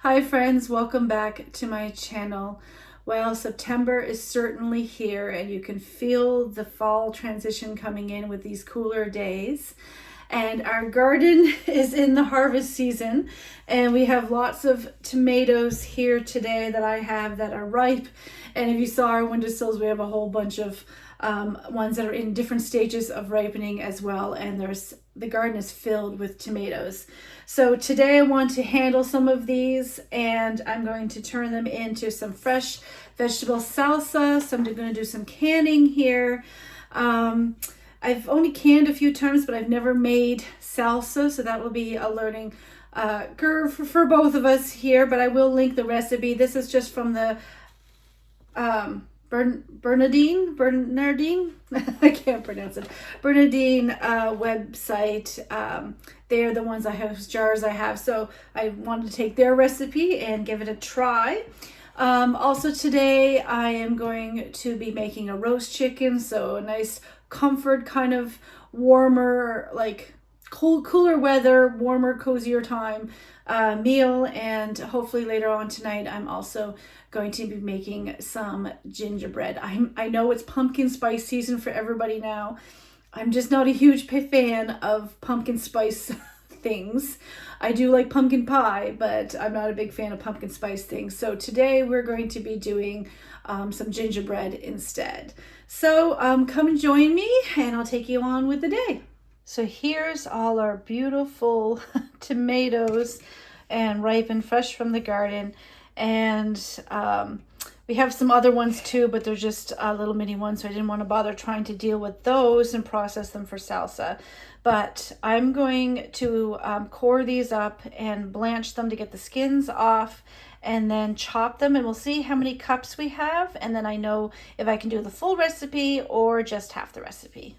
Hi friends, welcome back to my channel. Well, September is certainly here and you can feel the fall transition coming in with these cooler days. And our garden is in the harvest season and we have lots of tomatoes here today that I have that are ripe. And if you saw our windowsills, we have a whole bunch of ones that are in different stages of ripening as well, and the garden is filled with tomatoes. So today I want to handle some of these and I'm going to turn them into some fresh vegetable salsa. So I'm going to do some canning here. I've only canned a few times, but I've never made salsa, so that will be a learning curve for both of us here, but I will link the recipe. This is just from the Bernardine, I can't pronounce it, Bernardine website. They're the ones I have, jars I have, so I wanted to take their recipe and give it a try. Also today I am going to be making a roast chicken, so a nice comfort kind of warmer, like cooler weather, warmer, cozier time meal. And hopefully later on tonight I'm also going to be making some gingerbread. I know it's pumpkin spice season for everybody now. I'm just not a huge fan of pumpkin spice things. I do like pumpkin pie, but I'm not a big fan of pumpkin spice things. So today we're going to be doing some gingerbread instead. So come and join me and I'll take you on with the day. So here's all our beautiful tomatoes and ripe and fresh from the garden. And we have some other ones too, but they're just little mini ones, so I didn't want to bother trying to deal with those and process them for salsa. But I'm going to core these up and blanch them to get the skins off and then chop them, and we'll see how many cups we have, and then I know if I can do the full recipe or just half the recipe.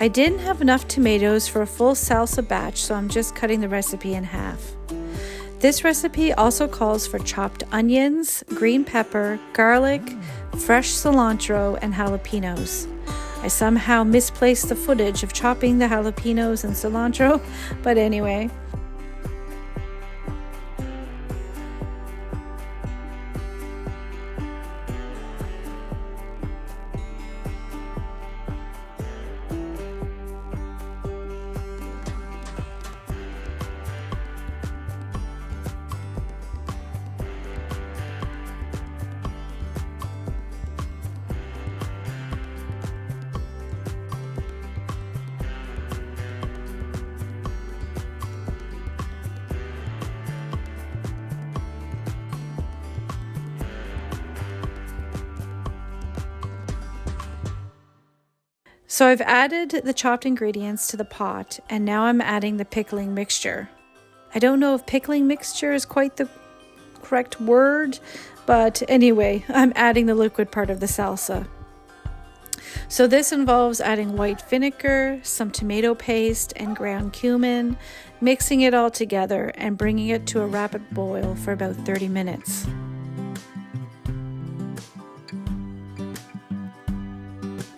I didn't have enough tomatoes for a full salsa batch, so I'm just cutting the recipe in half. This recipe also calls for chopped onions, green pepper, garlic, fresh cilantro, and jalapenos. I somehow misplaced the footage of chopping the jalapenos and cilantro, but anyway. So I've added the chopped ingredients to the pot, and now I'm adding the pickling mixture. I don't know if pickling mixture is quite the correct word, but anyway, I'm adding the liquid part of the salsa. So this involves adding white vinegar, some tomato paste, and ground cumin, mixing it all together and bringing it to a rapid boil for about 30 minutes.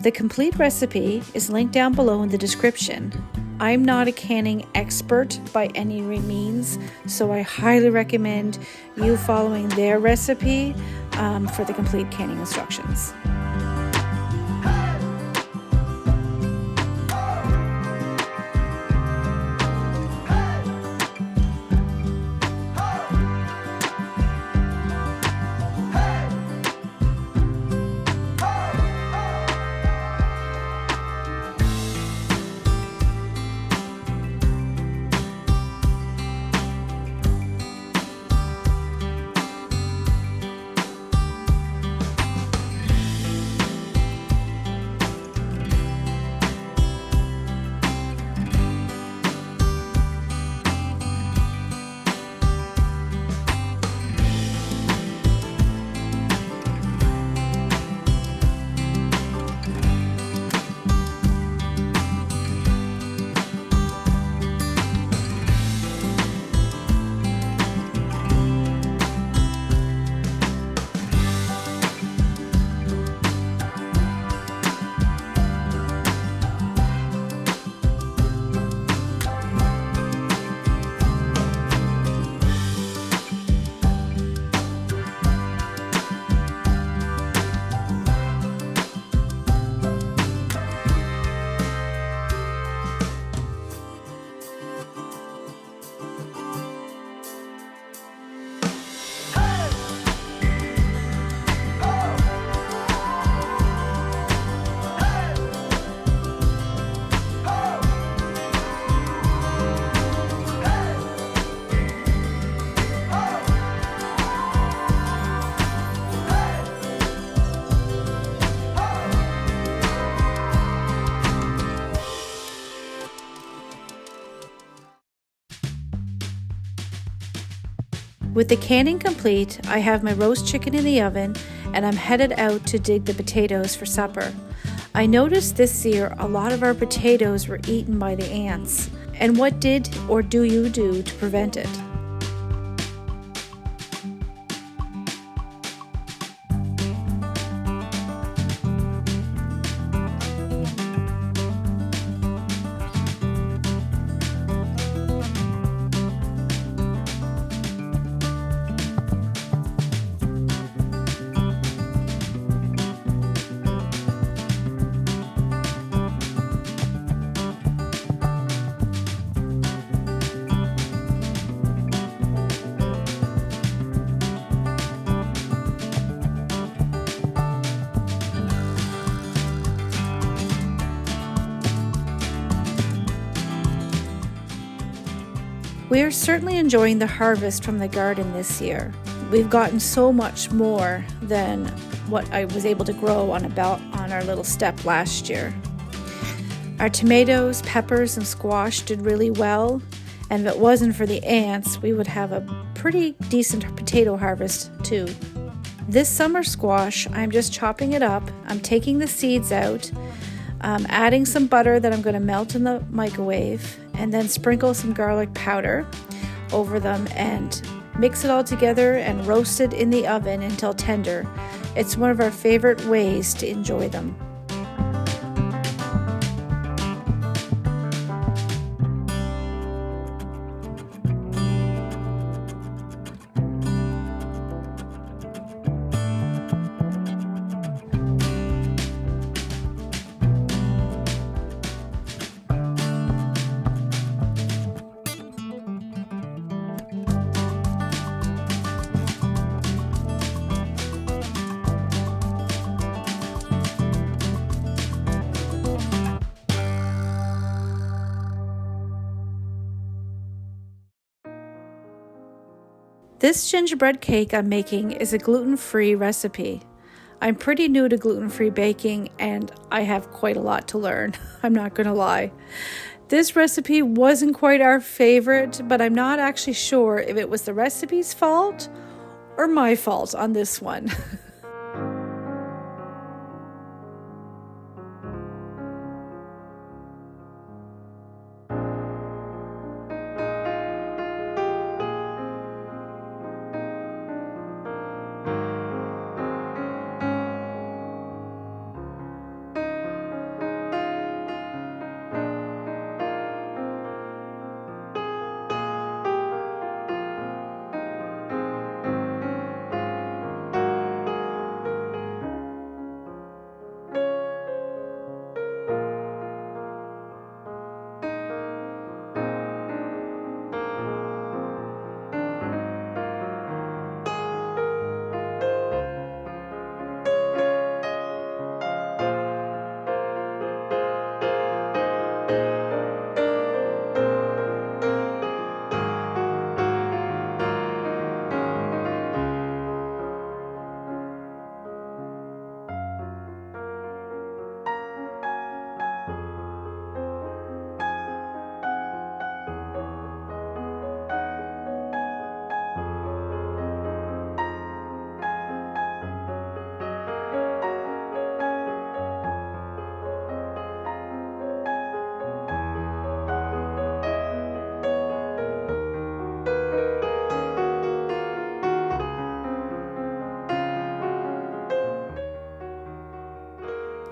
The complete recipe is linked down below in the description. I'm not a canning expert by any means, so I highly recommend you following their recipe for the complete canning instructions. With the canning complete, I have my roast chicken in the oven and I'm headed out to dig the potatoes for supper. I noticed this year a lot of our potatoes were eaten by the ants. And what did or do you do to prevent it? We are certainly enjoying the harvest from the garden this year. We've gotten so much more than what I was able to grow on our little step last year. Our tomatoes, peppers, and squash did really well, and if it wasn't for the ants, we would have a pretty decent potato harvest too. This summer squash, I'm just chopping it up. I'm taking the seeds out, adding some butter that I'm going to melt in the microwave, and then sprinkle some garlic powder over them and mix it all together and roast it in the oven until tender. It's one of our favorite ways to enjoy them. This gingerbread cake I'm making is a gluten-free recipe. I'm pretty new to gluten-free baking and I have quite a lot to learn. I'm not going to lie. This recipe wasn't quite our favorite, but I'm not actually sure if it was the recipe's fault or my fault on this one.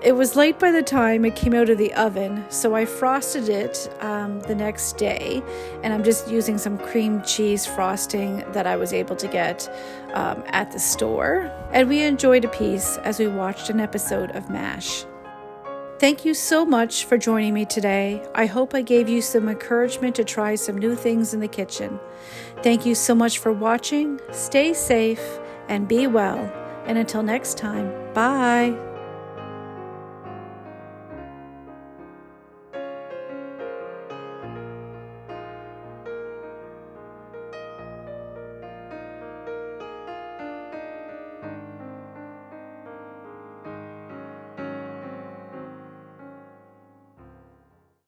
It was late by the time it came out of the oven, so I frosted it the next day, and I'm just using some cream cheese frosting that I was able to get at the store. And we enjoyed a piece as we watched an episode of MASH. Thank you so much for joining me today. I hope I gave you some encouragement to try some new things in the kitchen. Thank you so much for watching. Stay safe and be well. And until next time, bye.